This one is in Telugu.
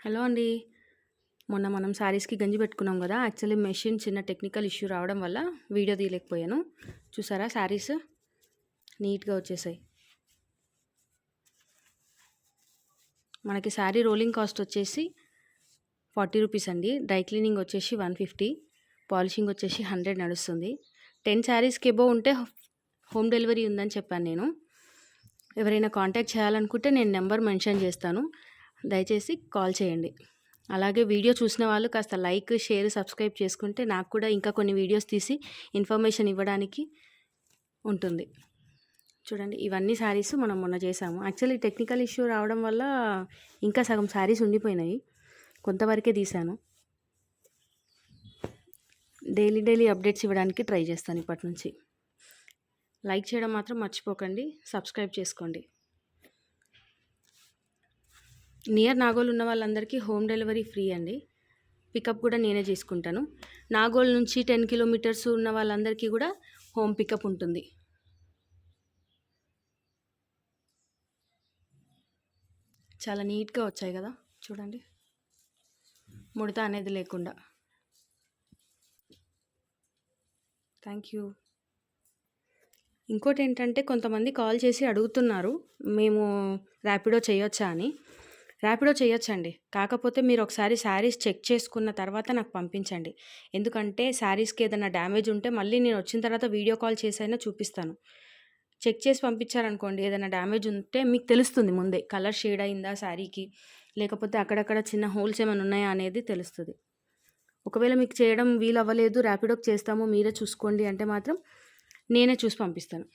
హలో అండి. మొన్న మనం శారీస్‌కి గంజి పెట్టుకున్నాం గదా! యాక్చువల్లీ మెషిన్ చిన్న టెక్నికల్ ఇష్యూ రావడం వల్ల వీడియో తీయలేకపోయాను. చూసారా శారీస్ నీట్‌గా వచ్చేసాయి. మనకి శారీ రోలింగ్ కాస్ట్ వచ్చేసి 40 రూపీస్ అండి. డ్రై క్లీనింగ్ వచ్చేసి 150, పాలిషింగ్ వచ్చేసి 100 నడుస్తుంది. 10 శారీస్‌కి అబోవ్ ఉంటే హోమ్ డెలివరీ ఉందని చెప్పాను నేను. ఎవరైనా కాంటాక్ట్ చేయాలనుకుంటే నేను నెంబర్ మెన్షన్ చేస్తాను. దయచేసి కాల్ చేయండి. అలాగే వీడియో చూసిన వాళ్ళు కాస్త లైక్, షేర్, సబ్స్క్రైబ్ చేసుకుంటే నాకు కూడా ఇంకా కొన్ని వీడియోస్ తీసి ఇన్ఫర్మేషన్ ఇవ్వడానికి ఉంటుంది. చూడండి ఇవన్నీ శారీస్ మనం మొన్న చేసాము. యాక్చువల్లీ టెక్నికల్ ఇష్యూ రావడం వల్ల ఇంకా సగం శారీస్ ఉండిపోయినాయి. కొంతవరకే తీశాను. డైలీ అప్డేట్స్ ఇవ్వడానికి ట్రై చేస్తాను ఇప్పటి నుంచి. లైక్ చేయడం మాత్రం మర్చిపోకండి. సబ్స్క్రైబ్ చేసుకోండి. నియర్ నాగోల్ ఉన్న వాళ్ళందరికీ హోమ్ డెలివరీ ఫ్రీ అండి. పికప్ కూడా నేనే చేసుకుంటాను. నాగోల్ నుంచి 10 కిలోమీటర్స్ ఉన్న వాళ్ళందరికీ కూడా హోమ్ పికప్ ఉంటుంది. చాలా నీట్గా వచ్చాయి కదా, చూడండి, ముడత అనేది లేకుండా. Thank you. ఇంకోటి ఏంటంటే కొంతమంది కాల్ చేసి అడుగుతున్నారు మేము ర్యాపిడో చేయొచ్చా అని. ర్యాపిడో చేయొచ్చండి. కాకపోతే మీరు ఒకసారి శారీస్ చెక్ చేసుకున్న తర్వాత నాకు పంపించండి. ఎందుకంటే శారీస్కి ఏదైనా డ్యామేజ్ ఉంటే మళ్ళీ నేను వచ్చిన తర్వాత వీడియో కాల్ చేసైనా చూపిస్తాను. చెక్ చేసి పంపించారనుకోండి, ఏదైనా డ్యామేజ్ ఉంటే మీకు తెలుస్తుంది ముందే. కలర్ షేడ్ అయిందా శారీకి, లేకపోతే అక్కడక్కడ చిన్న హోల్స్ ఏమైనా ఉన్నాయా అనేది తెలుస్తుంది. ఒకవేళ మీకు చేయడం వీలు అవ్వలేదు, ర్యాపిడోకి చేస్తాము మీరే చూసుకోండి అంటే మాత్రం నేనే చూసి పంపిస్తాను.